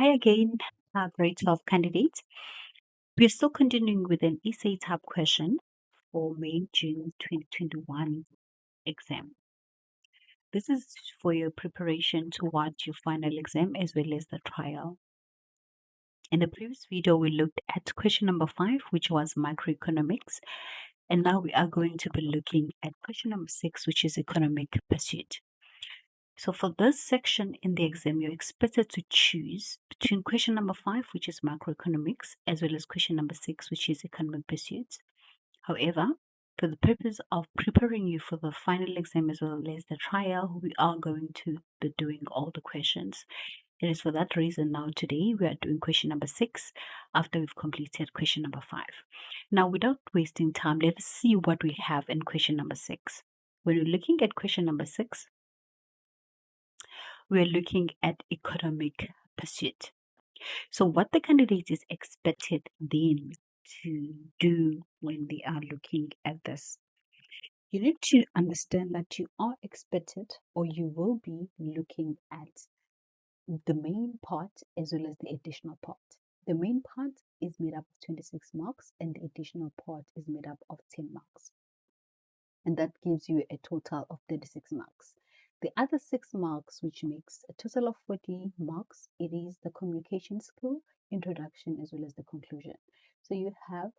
Hi again, grade 12 candidates. We are still continuing with an essay type question for May-June 2021 exam. This is for your preparation towards your final exam as well as the trial. In the previous video, we looked at question number 5, which was microeconomics. And now we are going to be looking at question number 6, which is economic pursuit. So for this section in the exam, you're expected to choose between question number 5, which is macroeconomics, as well as question number 6, which is economic pursuits. However, for the purpose of preparing you for the final exam as well as the trial, we are going to be doing all the questions. It is for that reason now today we are doing question number 6 after we've completed question number 5. Now, without wasting time, let's see what we have in question number 6. When we're looking at question number 6, we're looking at economic pursuit. So, what the candidate is expected then to do when they are looking at this, you need to understand that you are expected or you will be looking at the main part as well as the additional part. The main part is made up of 26 marks and the additional part is made up of 10 marks. And that gives you a total of 36 marks. The other 6 marks, which makes a total of 40 marks, it is the communication skill, introduction, as well as the conclusion. So you have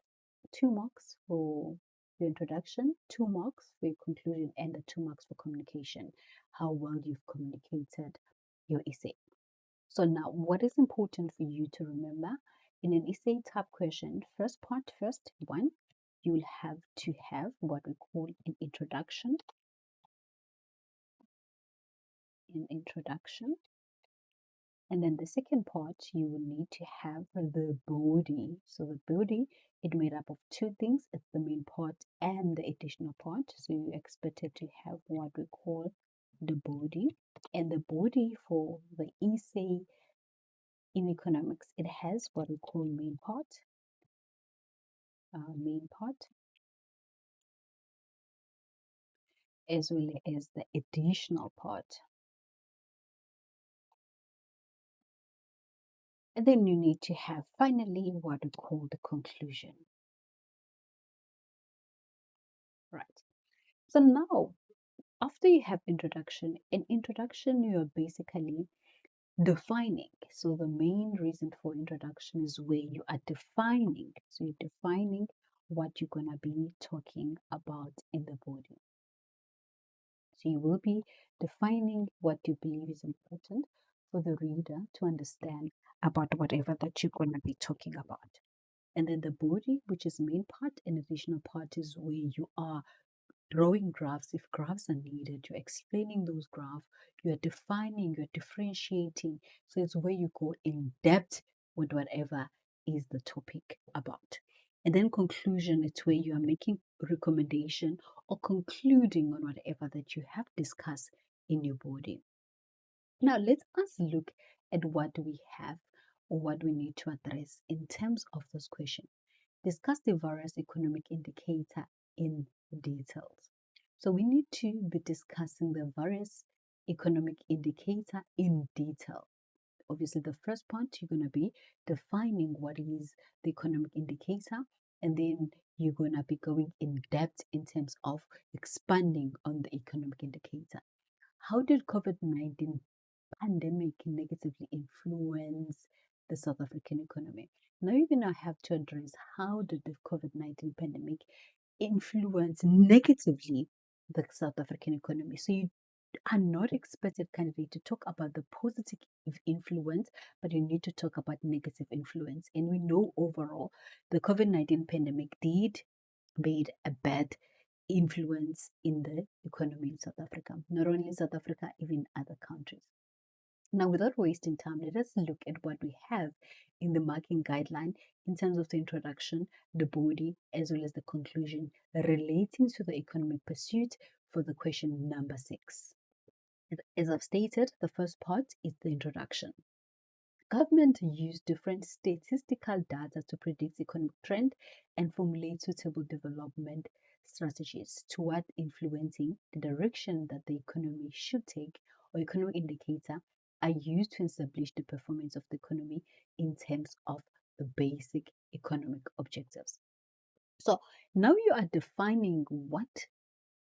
2 marks for your introduction, 2 marks for your conclusion, and the 2 marks for communication, how well you've communicated your essay. So now, what is important for you to remember in an essay type question, first part first, one, you will have to have what we call an introduction. And then the second part, you will need to have the body. So the body, it made up of 2 things. It's the main part and the additional part. So you expected to have what we call the body. And the body for the essay in economics, it has what we call main part, as well as the additional part. And then you need to have finally what we call the conclusion. Right. So now, after you have introduction, in introduction you are basically defining. So the main reason for introduction is where you are defining. So you're defining what you're going to be talking about in the body. So you will be defining what you believe is important for the reader to understand about whatever that you're going to be talking about. And then the body, which is main part, and additional part is where you are drawing graphs. If graphs are needed, you're explaining those graphs, you're defining, you're differentiating. So it's where you go in depth with whatever is the topic about. And then conclusion, it's where you are making recommendation or concluding on whatever that you have discussed in your body. Now let us look at what we have or what we need to address in terms of this question. Discuss the various economic indicator in details. So we need to be discussing the various economic indicator in detail. Obviously, the first part, you're going to be defining what is the economic indicator, and then you're going to be going in depth in terms of expanding on the economic indicator. How did COVID-19 pandemic negatively influence the South African economy? Now you're going to have to address how did the COVID-19 pandemic influence negatively the South African economy. So you are not expected candidate to talk about the positive influence, but you need to talk about negative influence. And we know overall the COVID-19 pandemic did made a bad influence in the economy in South Africa, not only in South Africa, even other countries. Now, without wasting time, let us look at what we have in the marking guideline in terms of the introduction, the body, as well as the conclusion relating to the economic pursuit for the question number 6. As I've stated, the first part is the introduction. Government use different statistical data to predict economic trend and formulate suitable development strategies toward influencing the direction that the economy should take or economic indicator are used to establish the performance of the economy in terms of the basic economic objectives. So now you are defining what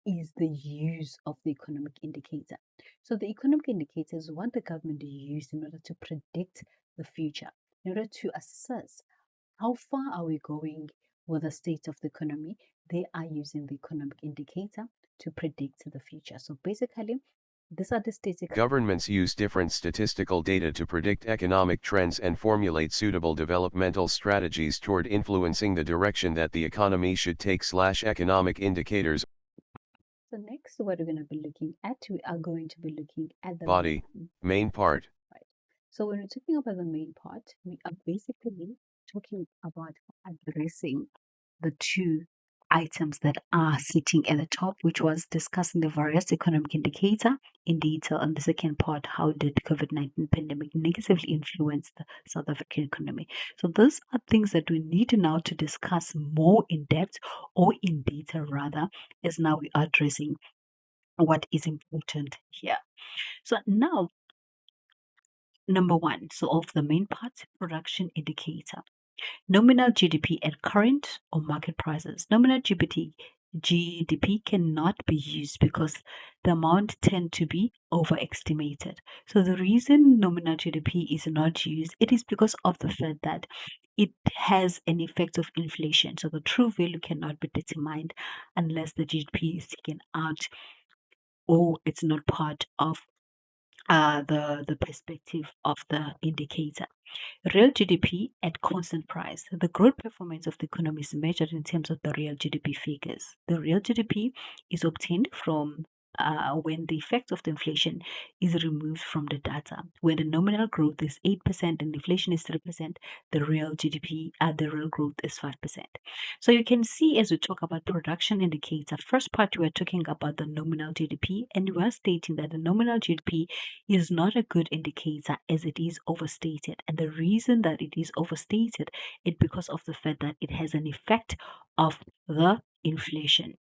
is the use of the economic indicator. So the economic indicator is what the government use in order to predict the future, in order to assess how far are we going with the state of the economy. They are using the economic indicator to predict the future. So basically, these are the statistical. Governments use different statistical data to predict economic trends and formulate suitable developmental strategies toward influencing the direction that the economy should take. Economic indicators. So next, what we're going to be looking at, we are going to be looking at the Body, main part. Right. So when we're talking about the main part, we are basically talking about addressing the two items that are sitting at the top, which was discussing the various economic indicator in detail, and the second part, how did COVID-19 pandemic negatively influence the South African economy. So those are things that we need now to discuss more in depth, or in detail rather, as now we are addressing what is important here. So now, number one, so of the main part, production indicator. Nominal GDP at current or market prices. Nominal GDP cannot be used because the amount tend to be overestimated. So the reason nominal GDP is not used, it is because of the fact that it has an effect of inflation. So the true value cannot be determined unless the GDP is taken out, or it's not part of the perspective of the indicator. Real GDP at constant price. The growth performance of the economy is measured in terms of the real GDP figures. The real GDP is obtained from when the effect of the inflation is removed from the data. When the nominal growth is 8% and inflation is 3%, the real GDP, the real growth is 5%. So you can see, as we talk about production indicator, first part we are talking about the nominal GDP, and we are stating that the nominal GDP is not a good indicator as it is overstated. And the reason that it is overstated is because of the fact that it has an effect of the inflation.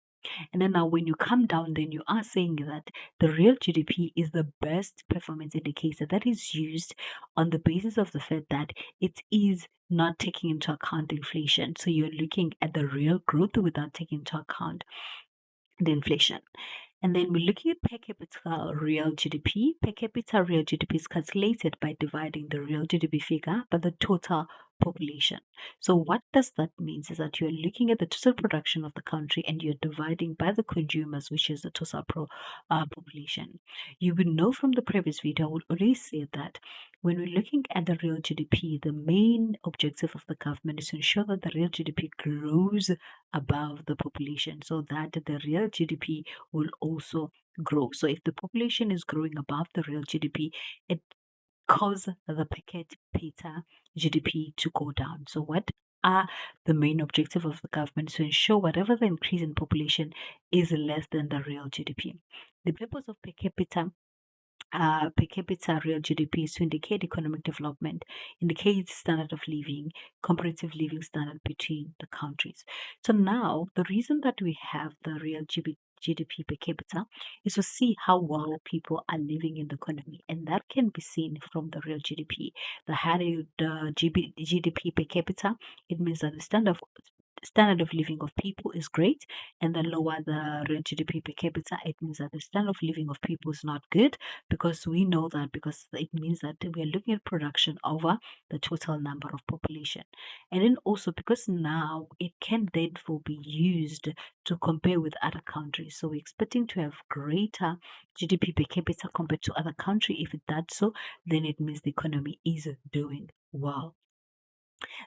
And then now when you come down, then you are saying that the real GDP is the best performance indicator that is used on the basis of the fact that it is not taking into account inflation. So you're looking at the real growth without taking into account the inflation. And then we're looking at per capita real GDP. Per capita real GDP is calculated by dividing the real GDP figure by the total population. So what does that mean is that you're looking at the total production of the country and you're dividing by the consumers, which is the total population. You would know from the previous video, I would already say that when we're looking at the real GDP, the main objective of the government is to ensure that the real GDP grows above the population, so that the real GDP will also grow. So if the population is growing above the real GDP, it causes the per capita GDP to go down. So what are the main objective of the government? To ensure whatever the increase in population is less than the real GDP. The purpose of per capita real GDP is to indicate economic development, indicate standard of living, comparative living standard between the countries. So now the reason that we have the real GDP per capita is to see how well people are living in the economy, and that can be seen from the real GDP. The higher the GDP per capita, it means that the standard of living of people is great, and the lower the real GDP per capita, it means that the standard of living of people is not good, because we know that, because it means that we are looking at production over the total number of population. And then also because now it can therefore be used to compare with other countries. So we're expecting to have greater GDP per capita compared to other countries. If it does so, then it means the economy is doing well.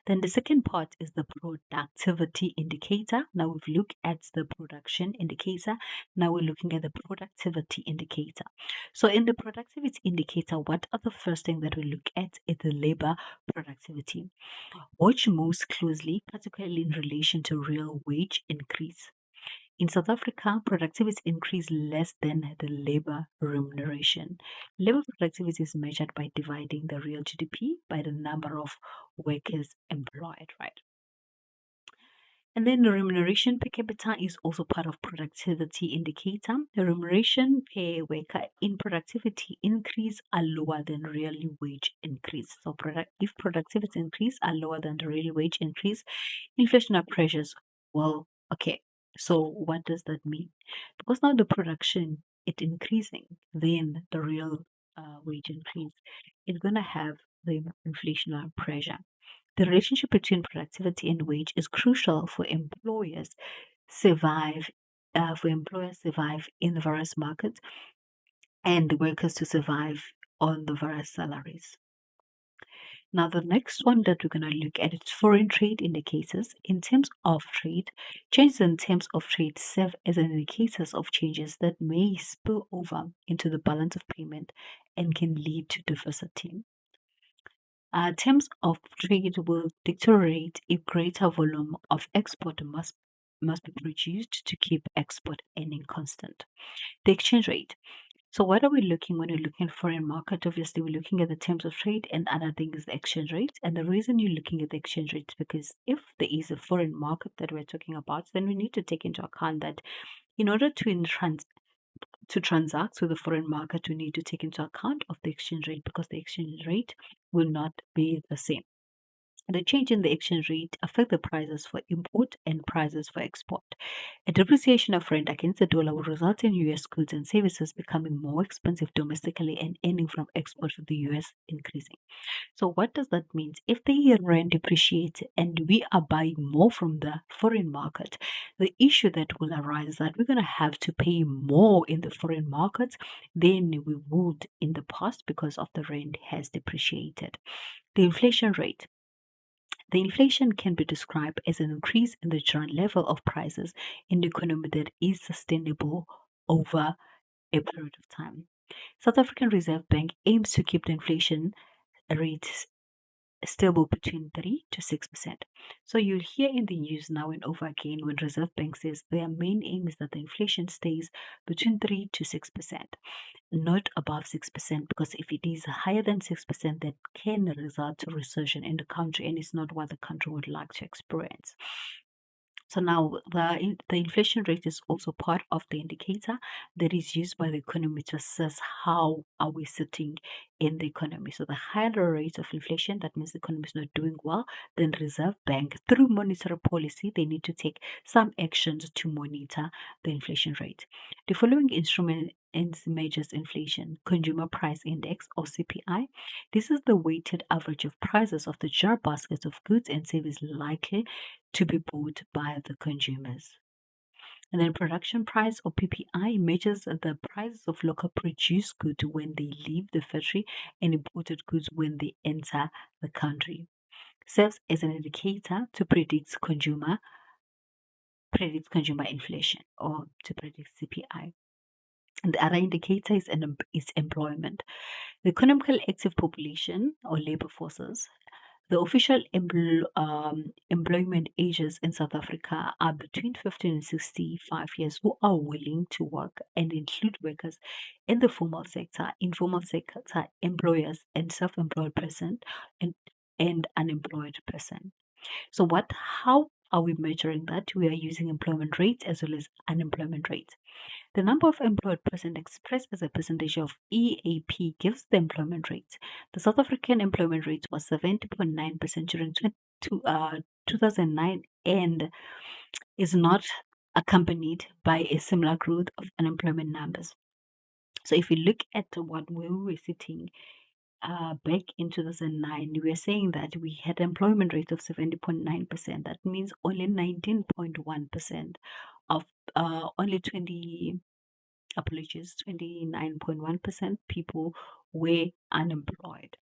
Then the second part is the productivity indicator. Now we've looked at the production indicator. Now we're looking at the productivity indicator. So in the productivity indicator, what are the first thing that we look at is the labor productivity, which moves closely, particularly in relation to real wage increase. In South Africa, productivity increased less than the labor remuneration. Labor productivity is measured by dividing the real GDP by the number of workers employed, right? And then the remuneration per capita is also part of productivity indicator. The remuneration per worker in productivity increase are lower than real wage increase. So if productivity increase are lower than the real wage increase, inflationary pressures well, okay. So what does that mean? Because now the production it increasing, then the real wage increase, it's gonna have the inflationary pressure. The relationship between productivity and wage is crucial for employers survive in the various markets and the workers to survive on the various salaries. Now, the next one that we're going to look at is foreign trade indicators. In terms of trade, changes in terms of trade serve as indicators of changes that may spill over into the balance of payment and can lead to deficit. Terms of trade will deteriorate if greater volume of export must be produced to keep export earning constant. The exchange rate. So what are we looking when we're looking at foreign market? Obviously, we're looking at the terms of trade and other things, the exchange rate. And the reason you're looking at the exchange rate is because if there is a foreign market that we're talking about, then we need to take into account that in order to transact with the foreign market, we need to take into account of the exchange rate because the exchange rate will not be the same. The change in the exchange rate affect the prices for import and prices for export. A depreciation of rand against the dollar will result in US goods and services becoming more expensive domestically and earning from export to the US increasing. So what does that mean? If the rand depreciates and we are buying more from the foreign market, the issue that will arise is that we're going to have to pay more in the foreign markets than we would in the past because of the rand has depreciated. The inflation rate. The inflation can be described as an increase in the general level of prices in the economy that is sustainable over a period of time. South African Reserve Bank aims to keep the inflation rate stable between 3 to 6%. So you'll hear in the news now and over again when Reserve Bank says their main aim is that the inflation stays between 3 to 6%, not above 6%, because if it is higher than 6%, that can result to recession in the country and it's not what the country would like to experience. So now the inflation rate is also part of the indicator that is used by the economy to assess how are we sitting in the economy. So the higher the rate of inflation, that means the economy is not doing well, then Reserve Bank, through monetary policy, they need to take some actions to monitor the inflation rate. The following instrument measures inflation: Consumer Price Index or CPI. This is the weighted average of prices of the general basket of goods and services likely to be bought by the consumers. And then production price or PPI measures the prices of local produced goods when they leave the factory and imported goods when they enter the country. Serves as an indicator to predict consumer inflation or to predict CPI. And the other indicator is employment. The economically active population or labor forces. The official employment ages in South Africa are between 15 and 65 years who are willing to work and include workers in the formal sector, informal sector, employers, and self-employed person and, and unemployed person. So how are we measuring that? We are using employment rate as well as unemployment rate. The number of employed person expressed as a percentage of EAP gives the employment rate. The South African employment rate was 70.9% during 2009 and is not accompanied by a similar growth of unemployment numbers. So if we look at what we were sitting back in 2009, we were saying that we had employment rate of 70.9%. That means only 19.1% of only 29.1% people were unemployed.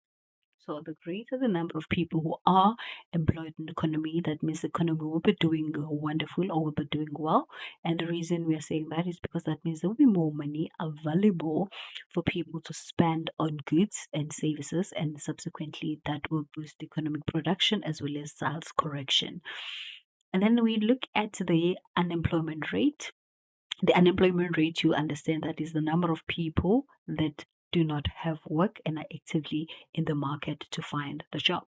So the greater the number of people who are employed in the economy, that means the economy will be doing wonderful or will be doing well. And the reason we are saying that is because that means there will be more money available for people to spend on goods and services, and subsequently that will boost economic production as well as sales correction. And then we look at the unemployment rate. The unemployment rate, you understand that is the number of people that do not have work and are actively in the market to find the job.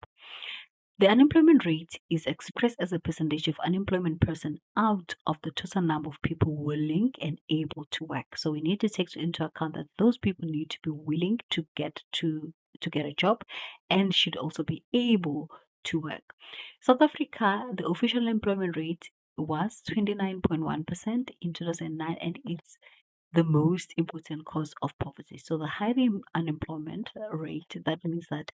The unemployment rate is expressed as a percentage of unemployment person out of the total number of people willing and able to work. So we need to take into account that those people need to be willing to get a job and should also be able to work. South Africa, the official employment rate was 29.1% in 2009, and it's the most important cause of poverty. So the higher the unemployment rate, that means that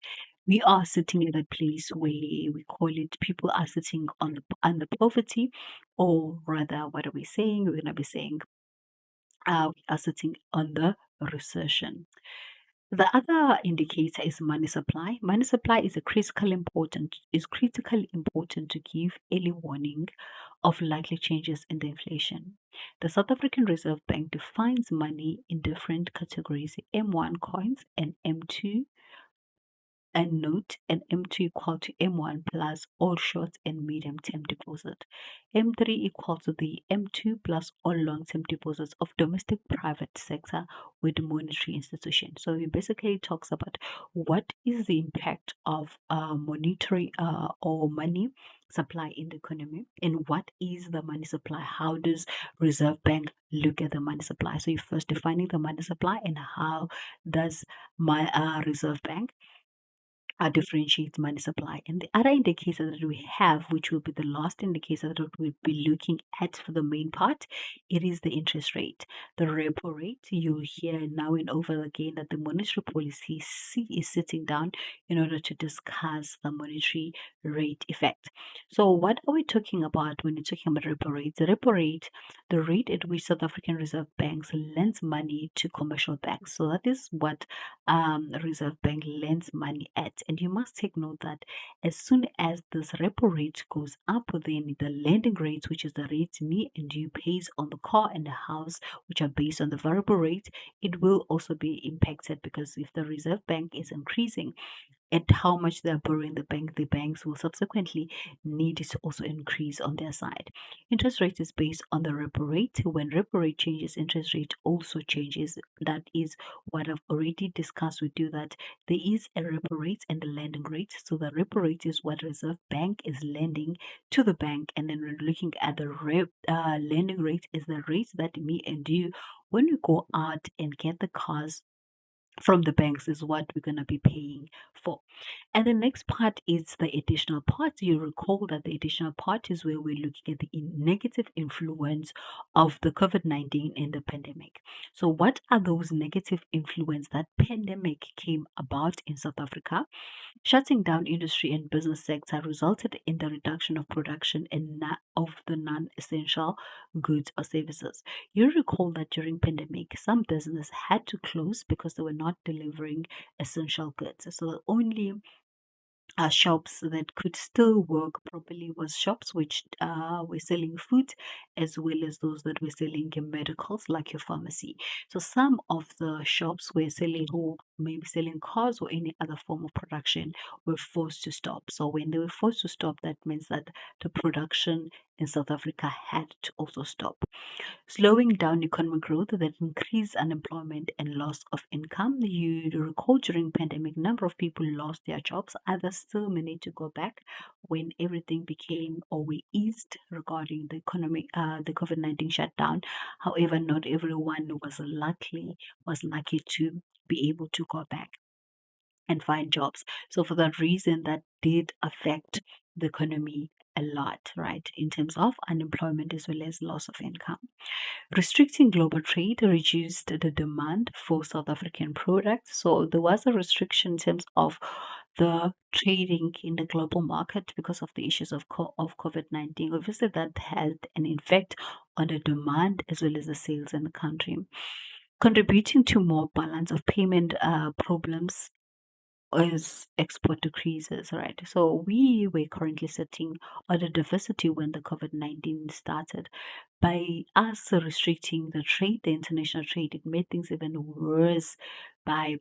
we are sitting in a place where we call it people are sitting on the under poverty, or rather, what are we saying? We're gonna be saying we are sitting under recession. The other indicator is money supply. Money supply is critically important to give early warning of likely changes in the inflation. The South African Reserve Bank defines money in different categories: M1 coins and M2, and note an M2 equal to M1 plus all short and medium term deposit. M3 equal to the M2 plus all long term deposits of domestic private sector with monetary institutions. So it basically talks about what is the impact of monetary or money supply in the economy, and what is the money supply. How does Reserve Bank look at the money supply? So you're first defining the money supply, and how does my Reserve Bank differentiates money supply. And the other indicator that we have, which will be the last indicator that we'll be looking at for the main part, it is the interest rate. The repo rate, you'll hear now and over again that the monetary policy C is sitting down in order to discuss the monetary rate effect. So what are we talking about when we're talking about repo rate? The repo rate, the rate at which South African Reserve Banks lends money to commercial banks. So that is what Reserve Bank lends money at. And you must take note that as soon as this repo rate goes up, then the lending rates, which is the rate me and you pays on the car and the house, which are based on the variable rate, it will also be impacted, because if the Reserve Bank is increasing and how much they're borrowing the banks will subsequently need to also increase on their side. Interest rate is based on the repo rate. When repo rate changes, interest rate also changes. That is what I've already discussed with you, that there is a repo rate and a lending rate. So the repo rate is what Reserve Bank is lending to the bank, and then we're looking at the lending rate is the rate that me and you, when we go out and get the cars from the banks, is what we're going to be paying for. And the next part is the additional part. You recall that the additional part is where we're looking at the negative influence of the COVID-19 and the pandemic. So what are those negative influence that pandemic came about in South Africa? Shutting down industry and business sector resulted in the reduction of production and of the non-essential goods or services. You recall that during pandemic, some business had to close because they were not delivering essential goods. So the only shops that could still work properly was shops which were selling food, as well as those that were selling your medicals like your pharmacy. So some of the shops were selling, or maybe selling cars or any other form of production, were forced to stop. So when they were forced to stop, that means that the production in South Africa had to also stop, slowing down economic growth that increased unemployment and loss of income. You recall during pandemic, number of people lost their jobs. Others still managed to go back when everything became, or we eased regarding the economic, the COVID-19 shutdown. However, not everyone was lucky to be able to go back and find jobs. So for that reason, that did affect the economy a lot, right, in terms of unemployment as well as loss of income. Restricting global trade reduced the demand for South African products. So there was a restriction in terms of the trading in the global market because of the issues of COVID-19. Obviously, that had an effect on the demand as well as the sales in the country, contributing to more balance of payment problems as export decreases, right? So we were currently sitting on a deficit when the COVID-19 started. By us restricting the trade, the international trade, it made things even worse by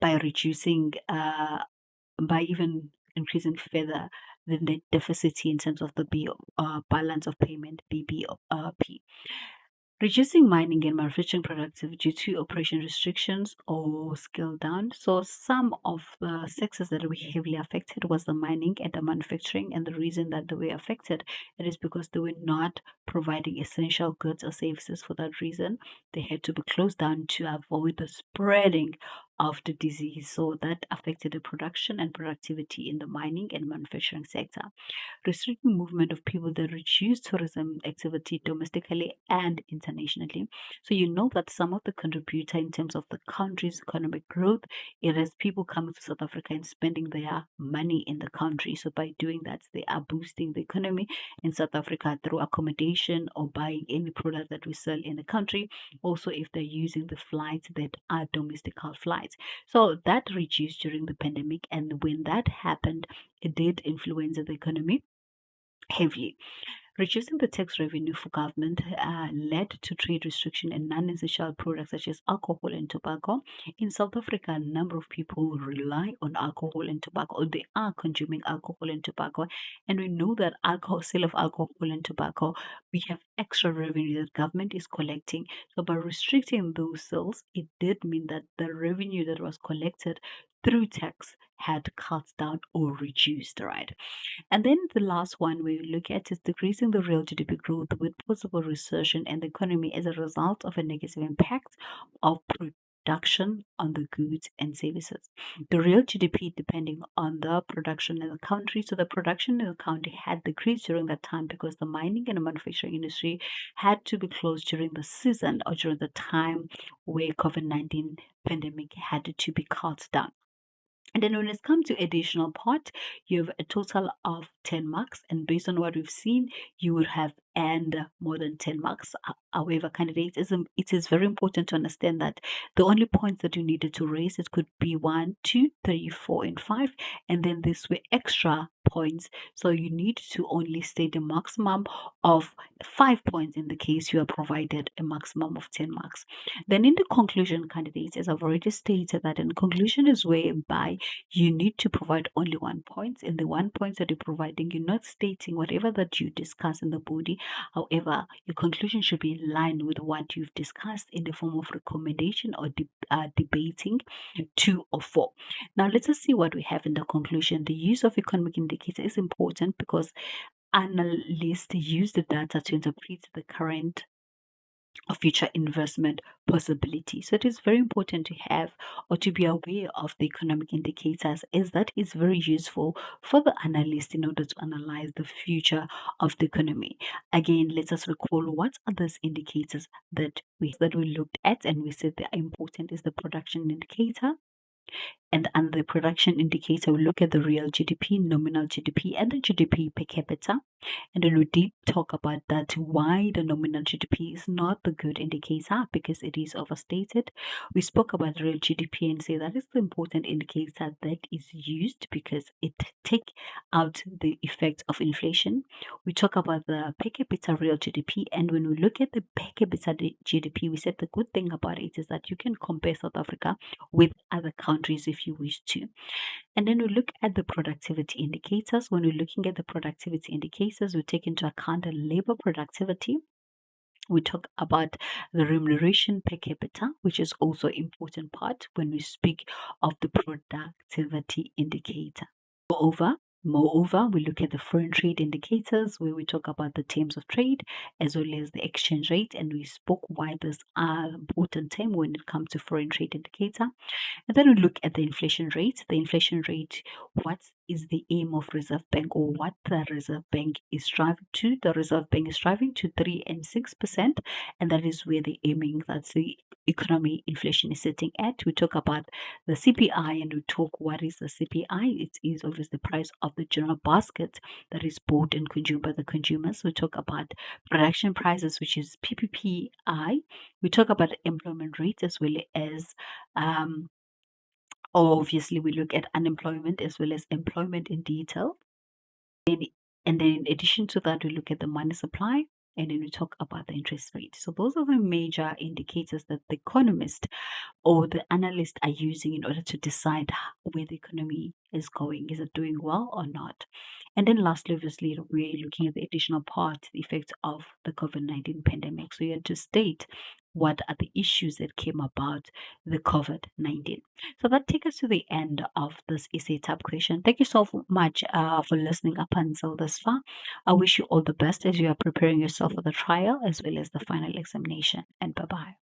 reducing, by even increasing further the net deficit in terms of the balance of payment, BBP. Reducing mining and manufacturing productivity due to operation restrictions or scale down. So some of the sectors that were heavily affected was the mining and the manufacturing, and the reason that they were affected it is because they were not providing essential goods or services. For that reason, they had to be closed down to avoid the spreading of the disease. So that affected the production and productivity in the mining and manufacturing sector. Restricting movement of people that reduce tourism activity domestically and internationally. So you know that some of the contributor in terms of the country's economic growth, it is people coming to South Africa and spending their money in the country. So by doing that, they are boosting the economy in South Africa through accommodation or buying any product that we sell in the country. Also, if they're using the flights that are domestical flights. So that reduced during the pandemic. And when that happened, it did influence the economy heavily. Reducing the tax revenue for government led to trade restriction in non-essential products such as alcohol and tobacco. In South Africa, a number of people rely on alcohol and tobacco, or they are consuming alcohol and tobacco. And we know that alcohol, sale of alcohol and tobacco, we have extra revenue that government is collecting. So by restricting those sales, it did mean that the revenue that was collected through tax had cut down or reduced, right? And then the last one we look at is decreasing the real GDP growth with possible recession in the economy as a result of a negative impact of production on the goods and services. The real GDP depending on the production in the country. So the production in the country had decreased during that time because the mining and the manufacturing industry had to be closed during the season or during the time where COVID-19 pandemic had to be cut down. And then when it comes to additional part, you have a total of 10 marks. And based on what we've seen, you would have earned more than 10 marks. However, candidates, it is very important to understand that the only points that you needed to raise, it could be 1, 2, 3, 4, and 5. And then these were extra points. So you need to only state a maximum of 5 points in the case you are provided a maximum of 10 marks. Then in the conclusion, candidates, as I've already stated that in conclusion is whereby you need to provide only 1 point. In the 1 point that you're providing, you're not stating whatever that you discuss in the body. However, your conclusion should be in line with what you've discussed in the form of recommendation or debating 2 or 4. Now, let us see what we have in the conclusion. The use of economic indicator is important because analysts use the data to interpret the current or future investment possibility. So it is very important to have or to be aware of the economic indicators as that is very useful for the analyst in order to analyze the future of the economy. Again, let us recall what are those indicators that we looked at and we said they are important is the production indicator. And under the production indicator, we look at the real GDP, nominal GDP, and the GDP per capita. And then we did talk about that why the nominal GDP is not the good indicator because it is overstated. We spoke about real GDP and say that is the important indicator that is used because it take out the effect of inflation. We talk about the per capita real GDP, and when we look at the per capita GDP, we said the good thing about it is that you can compare South Africa with other countries if you wish to. And then we look at the productivity indicators. When we're looking at the productivity indicators, we take into account the labor productivity. We talk about the remuneration per capita, which is also important part when we speak of the productivity indicator. Moreover, Moreover, we look at the foreign trade indicators where we talk about the terms of trade as well as the exchange rate, and we spoke why this are important term when it comes to foreign trade indicator. And then we look at the inflation rate. The inflation rate, what is the aim of Reserve Bank or what the Reserve Bank is striving to? The Reserve Bank is striving to 3 and 6%, and that is where the aiming that's the economy inflation is sitting at. We talk about the CPI and we talk what is the CPI. It is obviously the price of the general basket that is bought and consumed by the consumers. We talk about production prices, which is PPPI. We talk about the employment rate as well as obviously, we look at unemployment as well as employment in detail. Then- And then, in addition to that, we look at the money supply and then we talk about the interest rate. So, those are the major indicators that the economist or the analyst are using in order to decide where the economy is going. Is it doing well or not? And then lastly, obviously, we're looking at the additional part, the effects of the COVID-19 pandemic. So you had to state what are the issues that came about the COVID-19. So that takes us to the end of this essay type question. Thank you so much for listening up until this far. I wish you all the best as you are preparing yourself for the trial as well as the final examination. And bye bye.